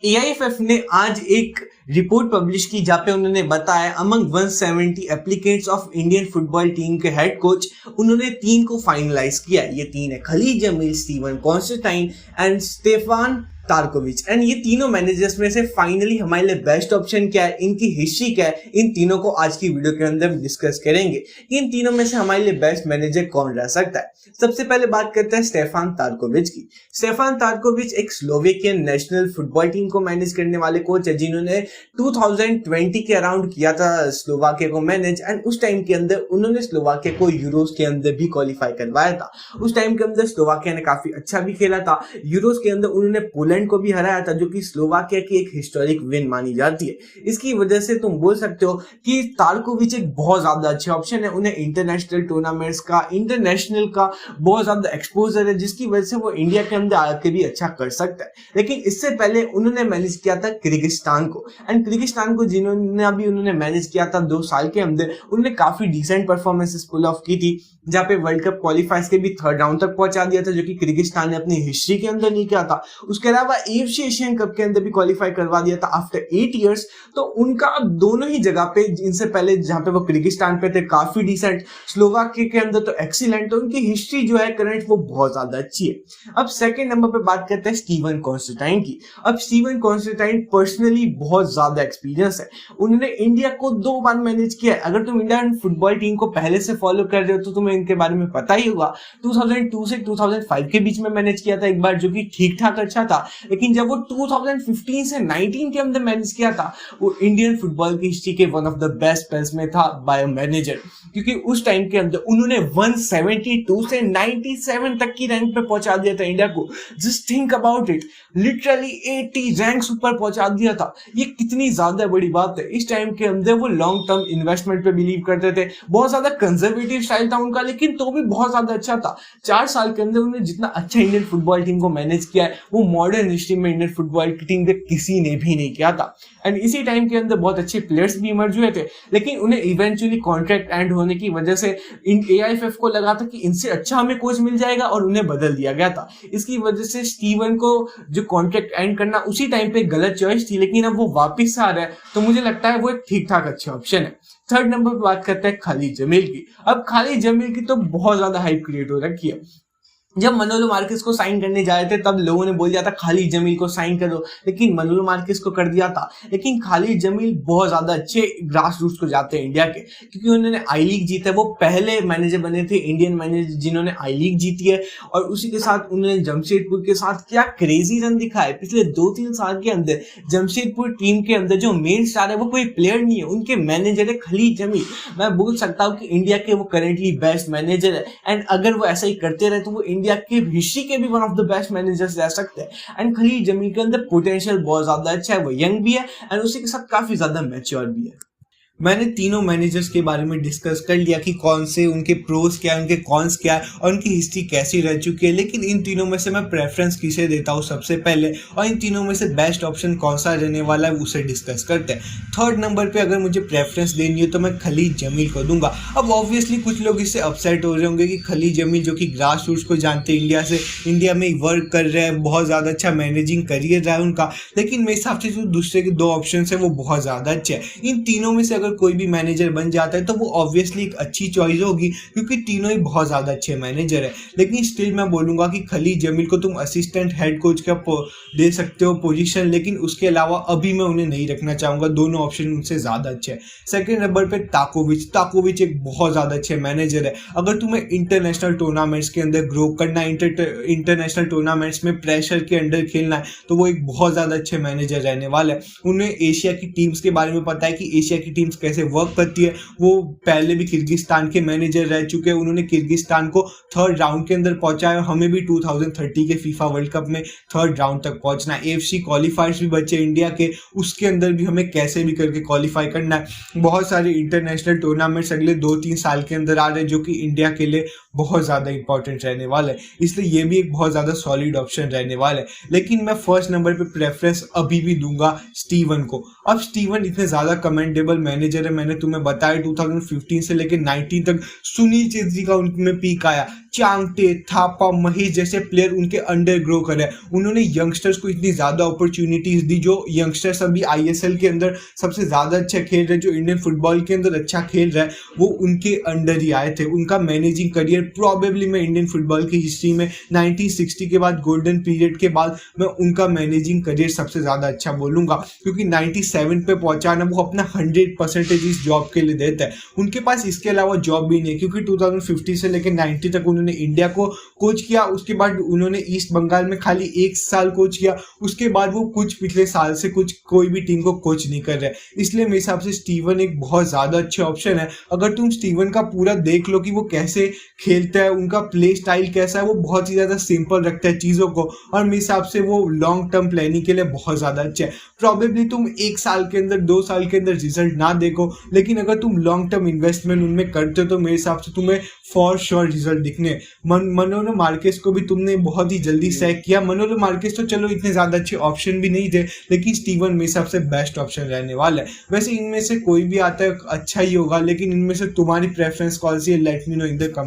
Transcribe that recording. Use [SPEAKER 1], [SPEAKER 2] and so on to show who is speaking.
[SPEAKER 1] AIFF ने आज एक रिपोर्ट पब्लिश की जहाँ पे उन्होंने बताया among 170 applicants of Indian football team के हेड कोच उन्होंने 3 को फाइनलाइज किया। ये 3 है Khalil Jamil, Stephen Constantine and Stefan Tarkovic. And ये तीनों मैनेजर्स में से फाइनली हमारे लिए बेस्ट ऑप्शन क्या है, इनकी हिस्ट्री क्या है, इन तीनों को आज की वीडियो के अंदर डिस्कस करेंगे कि इन तीनों में से हमारे लिए बेस्ट मैनेजर कौन रह सकता है। सबसे पहले बात करते हैं स्टेफान तारकोविच की। स्टेफान तारकोविच एक स्लोवेकियन नेशनल फुटबॉल टीम को मैनेज करने वाले कोच है जिन्होंने 2020 के अराउंड किया था स्लोवाकिया को मैनेज। एंड उस टाइम के अंदर उन्होंने स्लोवाकिया को यूरोस के अंदर भी क्वालिफाई करवाया था। उस टाइम के अंदर स्लोवाकिया ने काफी अच्छा भी खेला था। यूरोस के अंदर उन्होंने पोलैंड को भी हराया था, जो कि स्लोवाकिया की एक हिस्टोरिक विन मानी जाती है। इसकी वजह से तुम बोल सकते हो कि तारकोविच एक बहुत ज्यादा अच्छा ऑप्शन है। उन्हें इंटरनेशनल टूर्नामेंट्स का, इंटरनेशनल का बहुत ज्यादा एक्सपोजर है, जिसकी वजह से वो इंडिया के अंदर आके भी अच्छा कर सकता है। लेकिन इससे पहले उन्होंने मैनेज किया था किर्गिस्तान को। एंड किर्गिस्तान को जिन्होंने अभी उन्होंने मैनेज किया था 2 साल के अंदर, उन्होंने काफी डिसेंट परफॉर्मेंसेस पुल ऑफ की थी, जहाँ पे वर्ल्ड कप क्वालिफाइज के भी 3rd राउंड तक पहुंचा दिया था, जो कि किर्गिस्तान ने अपनी हिस्ट्री के अंदर नहीं किया था। उसके अलावा एफसी एशियन कप के अंदर भी क्वालिफाई करवा दिया था आफ्टर 8 इयर्स। तो उनका दोनों ही जगह पे, इनसे पहले जहां पे वो किर्गिस्तान पे थे काफी डिसेंट, स्लोवाकिया के अंदर तो एक्सीलेंट, तो उनकी हिस्ट्री जो है करंट वो बहुत ज्यादा अच्छी है। अब सेकंड नंबर पे बात करते हैं स्टीवन कॉन्स्टेंटाइन की। अब स्टीवन कॉन्स्टेंटाइन पर्सनली बहुत ज्यादा एक्सपीरियंस है। उन्होंने इंडिया को 2 बार मैनेज किया है। अगर तुम इंडियन फुटबॉल टीम को पहले से फॉलो कर रहे हो तो तुम्हें इनके बारे में पता ही होगा। 2002 से 2005 के बीच में मैनेज किया था एक बार, जो कि ठीक ठाक अच्छा था। लेकिन जब वो 2015 से 19 के अंदर मैनेज किया था, वो इंडियन फुटबॉल की हिस्ट्री के one of the best spells में था बाय मैनेजर, क्योंकि उस टाइम के अंदर उन्होंने 172 से 97 तक की रैंक पे पहुंचा दिया था इंडिया को। Just think about it, literally 80 ranks ऊपर पहुंचा दिया था। ये कितनी ज्यादा बड़ी बात है। इस टाइम के अंदर वो लॉन्ग टर्म इन्वेस्टमेंट पे बिलीव करते थे, बहुत ज्यादा कंजर्वेटिव स्टाइल था उनका, लेकिन तो भी बहुत ज्यादा अच्छा था। 4 साल के अंदर उन्होंने जितना अच्छा इंडियन फुटबॉल टीम को मैनेज किया है, वो मॉडर्न हिस्ट्री में इंडियन फुटबॉल की टीम के किसी ने भी नहीं किया था। एंड इसी टाइम के अंदर बहुत अच्छे प्लेयर्स भी इमर्ज हुए थे, लेकिन उन्हें इवेंचुअली कॉन्ट्रैक्ट एंड होने की वजह से इन एआईएफएफ को लगा था कि इनसे अच्छा हमें कोच मिल जाएगा, और उन्हें बदल दिया गया था। इसकी वजह से स्टीवन को जो कॉन्ट्रैक्ट एंड करना उसी टाइम पे गलत चॉइस थी, लेकिन अब वो वापस आ रहा है तो मुझे लगता है वो एक ठीक ठाक अच्छा ऑप्शन है। 3rd नंबर पर बात करते हैं खालिद जमील की। अब खालिद जमील की तो बहुत ज्यादा हाइप क्रिएट हो रखी है। जब मनोलो मार्केस को साइन करने जाए थे तब लोगों ने बोल दिया था खालिद जमील को साइन करो, लेकिन मनोलो मार्केस को कर दिया था। लेकिन खालिद जमील बहुत ज्यादा अच्छे ग्रास रूट्स को जाते हैं इंडिया के, क्योंकि उन्होंने आई लीग जीता है। वो पहले मैनेजर बने थे इंडियन मैनेजर जिन्होंने आई लीग जीती है, और उसी के साथ उन्होंने जमशेदपुर के साथ क्या क्रेजी रन दिखाए पिछले 2-3 साल के अंदर। जमशेदपुर टीम के अंदर जो मेन स्टार है वो कोई प्लेयर नहीं है, उनके मैनेजर है खालिद जमील। मैं बोल सकता हूँ कि इंडिया के वो करेंटली बेस्ट मैनेजर है। एंड अगर वो ऐसा ही करते रहे तो वो इंडिया के हिस्ट्री के भी one of the best managers रह सकते हैं। एंड खालिद जमील के अंदर पोटेंशियल बहुत ज्यादा अच्छा है, वो यंग भी है एंड उसी के साथ काफी ज्यादा मैच्योर भी है। मैंने तीनों मैनेजर्स के बारे में डिस्कस कर लिया कि कौन से उनके प्रोज क्या है, उनके कॉन्स क्या है और उनकी हिस्ट्री कैसी रह चुकी है। लेकिन इन तीनों में से मैं प्रेफरेंस किसे देता हूँ सबसे पहले, और इन तीनों में से बेस्ट ऑप्शन कौन सा रहने वाला है उसे डिस्कस करते हैं। 3rd नंबर पे अगर मुझे प्रेफरेंस देनी है तो मैं खालिद जमील को दूंगा। अब ऑब्वियसली कुछ लोग इससे अपसेट हो रहे होंगे कि खालिद जमील जो कि ग्रास रूट्स को जानते हैं, इंडिया से इंडिया में वर्क कर रहे हैं, बहुत ज़्यादा अच्छा मैनेजिंग करियर रहा है उनका, लेकिन मेरे हिसाब से जो दूसरे के 2 ऑप्शन है वो बहुत ज़्यादा अच्छे हैं। इन तीनों में से अगर कोई भी मैनेजर बन जाता है तो वो ऑब्वियसली एक अच्छी चॉइस होगी, क्योंकि तीनों ही बहुत ज्यादा अच्छे मैनेजर है। लेकिन स्टिल मैं बोलूंगा कि खालिद जमील को तुम असिस्टेंट हेड कोच का दे सकते हो पोजीशन, लेकिन उसके अलावा अभी मैं उन्हें नहीं रखना चाहूंगा। दोनों ऑप्शन उनसे ज्यादा अच्छे हैं। 2nd नंबर पे ताकोविच एक बहुत ज्यादा अच्छे मैनेजर है। अगर तुम्हें इंटरनेशनल टूर्नामेंट्स के अंदर ग्रो करना है, इंटरनेशनल टूर्नामेंट्स में प्रेशर के अंडर खेलना है, तो वो एक बहुत ज्यादा अच्छे मैनेजर रहने वाले हैं। उन्हें एशिया की टीम्स के बारे में पता है कि एशिया की टीम्स कैसे वर्क करती है। वो पहले भी किर्गिस्तान के मैनेजर रह चुके हैं। उन्होंने किर्गिस्तान को 3rd राउंड के अंदर पहुंचाया। हमें भी 2030 के फीफा वर्ल्ड कप में 3rd राउंड तक पहुंचना है। एफसी क्वालिफायर्स भी बचे इंडिया के, उसके अंदर भी हमें कैसे भी करके क्वालिफाई करना है। बहुत सारे इंटरनेशनल टूर्नामेंट्स अगले 2-3 साल के अंदर आ रहे हैं, जो कि इंडिया के लिए बहुत ज्यादा इंपॉर्टेंट रहने वाला है, इसलिए ये भी एक बहुत ज्यादा सॉलिड ऑप्शन रहने वाला है। लेकिन मैं 1st नंबर पे प्रेफरेंस अभी भी दूंगा स्टीवन को। अब स्टीवन इतने ज्यादा कमेंडेबल मैनेजर है, मैंने तुम्हें बताया 2015 से लेकर 19 तक सुनील चेत्री का उनमें पीक आया।
[SPEAKER 2] चांगटे, थापा, महेश जैसे प्लेयर उनके अंडर ग्रो करे। उन्होंने यंगस्टर्स को इतनी ज़्यादा अपॉर्चुनिटीज़ दी। जो यंगस्टर्स अभी ISL के अंदर सबसे ज़्यादा अच्छा खेल रहे, जो इंडियन फुटबॉल के अंदर अच्छा खेल रहा है, वो उनके अंडर ही आए थे। उनका मैनेजिंग करियर प्रॉबेबली मैं इंडियन फुटबॉल की हिस्ट्री में 1960 के बाद गोल्डन पीरियड के बाद मैं उनका मैनेजिंग करियर सबसे ज़्यादा अच्छा बोलूँगा, क्योंकि 97 पे पहुँचाना वो अपना 100% इस जॉब के लिए देता है। उनके पास इसके अलावा जॉब भी नहीं है, क्योंकि 2050 से लेकर 90 तक उन्होंने इंडिया को कोच किया। उसके बाद उन्होंने ईस्ट बंगाल में खाली 1 साल कोच किया। उसके बाद वो कुछ पिछले साल से कोई भी टीम को कोच नहीं कर रहे। इसलिए मेरे हिसाब से स्टीवन एक बहुत ज़्यादा अच्छा ऑप्शन है। अगर तुम स्टीवन का पूरा देख लो कि वो कैसे खेलता है, उनका प्ले स्टाइल कैसा है, वो बहुत ही ज़्यादा सिंपल रखता है चीज़ों को, और मेरे हिसाब से वो लॉन्ग टर्म प्लानिंग के लिए बहुत ज़्यादा अच्छा है। प्रॉबेबली तुम 1 साल के अंदर 2 साल के अंदर रिजल्ट ना देखो, लेकिन अगर तुम लॉन्ग टर्म इन्वेस्टमेंट उनमें करते हो तो मेरे हिसाब से तुम्हें फॉर श्योर रिजल्ट दिखने। मनोलो मार्केस को भी तुमने बहुत ही जल्दी सैक किया। मनोलो मार्केस तो चलो इतने ज़्यादा अच्छे ऑप्शन भी नहीं थे, लेकिन स्टीवन मेरे हिसाब से बेस्ट ऑप्शन रहने वाला है। वैसे इनमें से कोई भी आता है अच्छा ही होगा, लेकिन इनमें से तुम्हारी प्रेफरेंस कौन सी है, let me know in the comment.